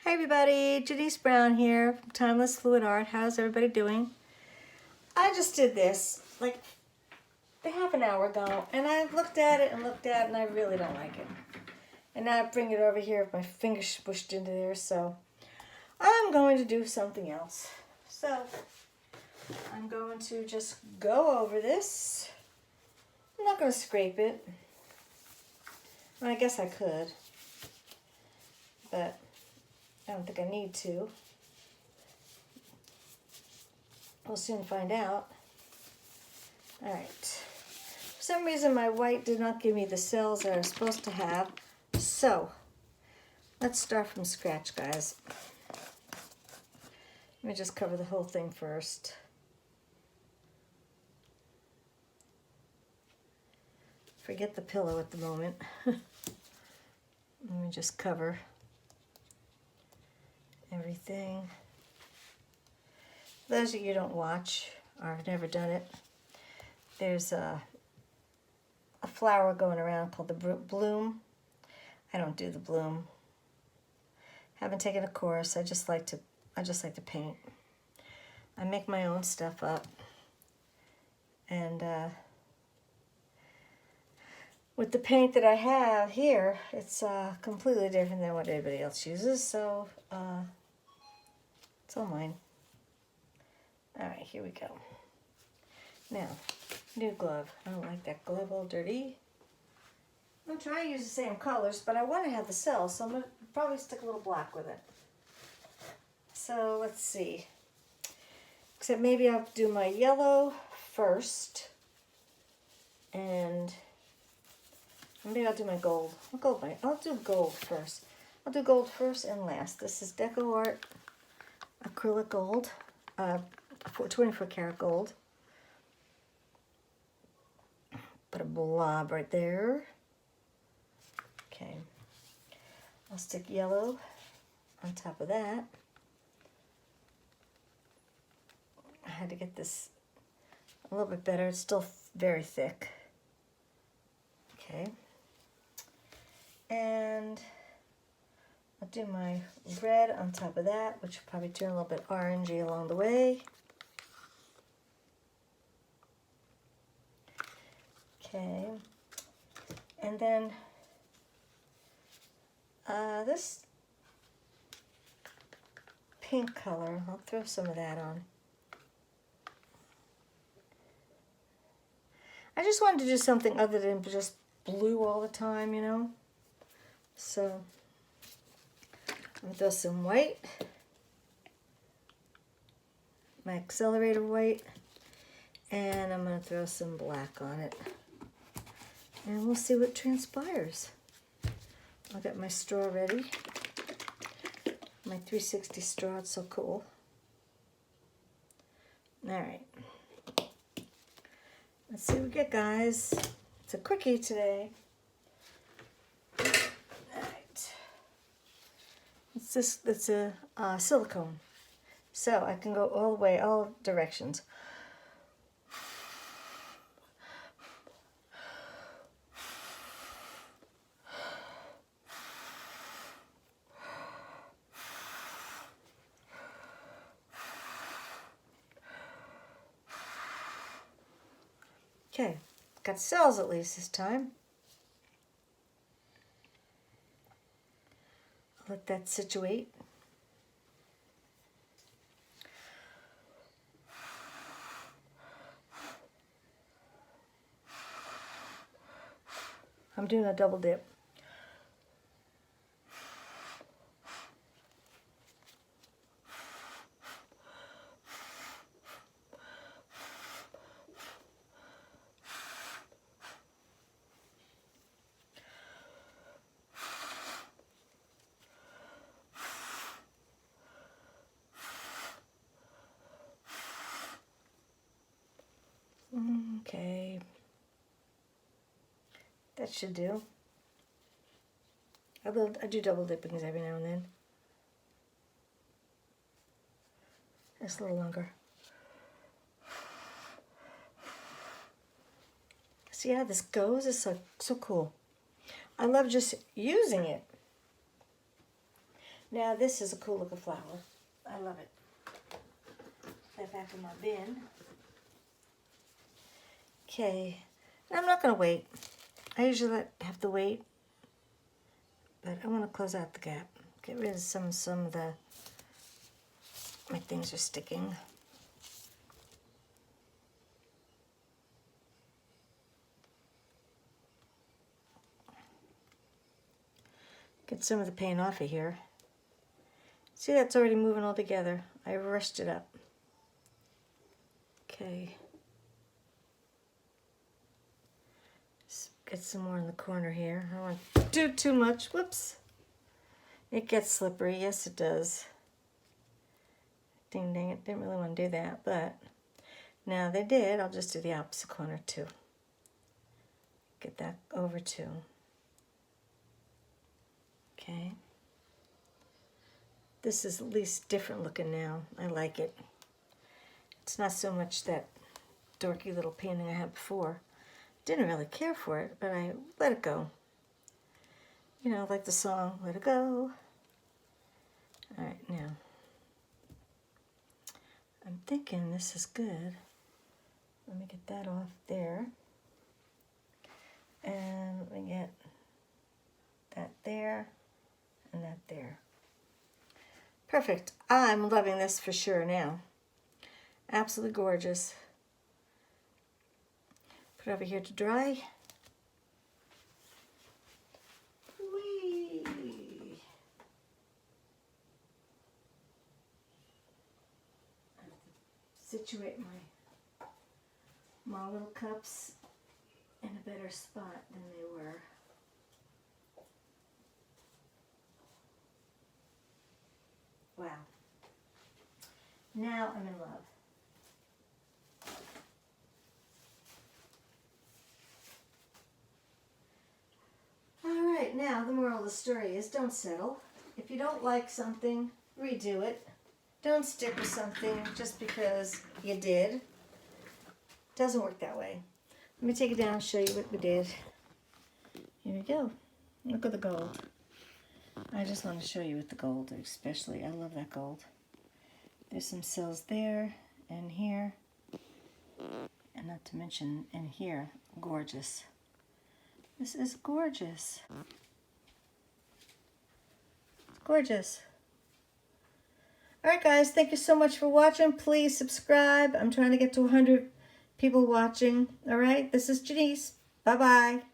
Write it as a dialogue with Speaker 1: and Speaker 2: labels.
Speaker 1: Hi everybody, Jenise Brown here from Timelessfluidart. How's everybody doing? I just did this like a half an hour ago and I looked at it and I really don't like it. And now I bring it over here with my fingers pushed into there, so I'm going to do something else. So I'm going to just go over this. I'm not going to scrape it. Well, I guess I could, but I don't think I need to. We'll soon find out. All right. For some reason, my white did not give me the cells that I was supposed to have. So, let's start from scratch, guys. Let me just cover the whole thing first. Forget the pillow at the moment. Let me just cover everything. For those of you who don't watch or have never done it, there's a flower going around called the bloom. I don't do the bloom. Haven't taken a course. I just like to paint. I make my own stuff up, and with the paint that I have here, it's completely different than what anybody else uses. So it's all mine. All right, here we go. Now, new glove. I don't like that glove all dirty. I'm trying to use the same colors, but I want to have the cells, so I'm going to probably stick a little black with it. So let's see. Except maybe I'll do my yellow first, and maybe I'll do my gold. I'll do gold first. I'll do gold first and last. This is Deco Art acrylic gold, 24 karat gold. Put a blob right there. Okay. I'll stick yellow on top of that. I had to get this a little bit better. It's still very thick. Okay. And I'll do my red on top of that, which will probably turn a little bit orangey along the way. Okay. And then this pink color, I'll throw some of that on. I just wanted to do something other than just blue all the time, you know. So I'm gonna throw some white, my accelerator white, and I'm gonna throw some black on it. And we'll see what transpires. I'll get my straw ready. My 360 straw, it's so cool. All right. Let's see what we get, guys. It's a quickie today. All right. It's a silicone. So I can go all the way, all directions. Okay, got cells at least this time. I'll let that situate. I'm doing a double dip. Okay, that should do. I do double dippings every now and then. Just a little longer. See how this goes? It's so cool. I love just using it. Now this is a cool looking flower. I love it. Put that back in my bin. Okay, I'm not gonna wait. I usually have to wait, but I want to close out the gap. Get rid of some of the, my things are sticking. Get some of the paint off of here. See, that's already moving all together. I rushed it up. Okay. Get some more in the corner here. I don't want to do too much. Whoops. It gets slippery. Yes, it does. Ding, dang it. Didn't really want to do that, but now they did. I'll just do the opposite corner too. Get that over too. Okay. This is at least different looking now. I like it. It's not so much that dorky little painting I had before. Didn't really care for it, but I let it go. You know, like the song, Let It Go. All right, now. I'm thinking this is good. Let me get that off there. And let me get that there and that there. Perfect. I'm loving this for sure now. Absolutely gorgeous. Put it over here to dry. Whee! I have to situate my little cups in a better spot than they were. Wow. Now I'm in love. All right, now the moral of the story is don't settle. If you don't like something, redo it. Don't stick with something just because you did. Doesn't work that way. Let me take it down and show you what we did. Here we go. Look at the gold. I just want to show you with the gold, especially. I love that gold. There's some cells there and here. And not to mention in here, gorgeous. This is gorgeous. Gorgeous. All right, guys, thank you so much for watching. Please subscribe. I'm trying to get to 100 people watching. All right, this is Jenise. Bye-bye.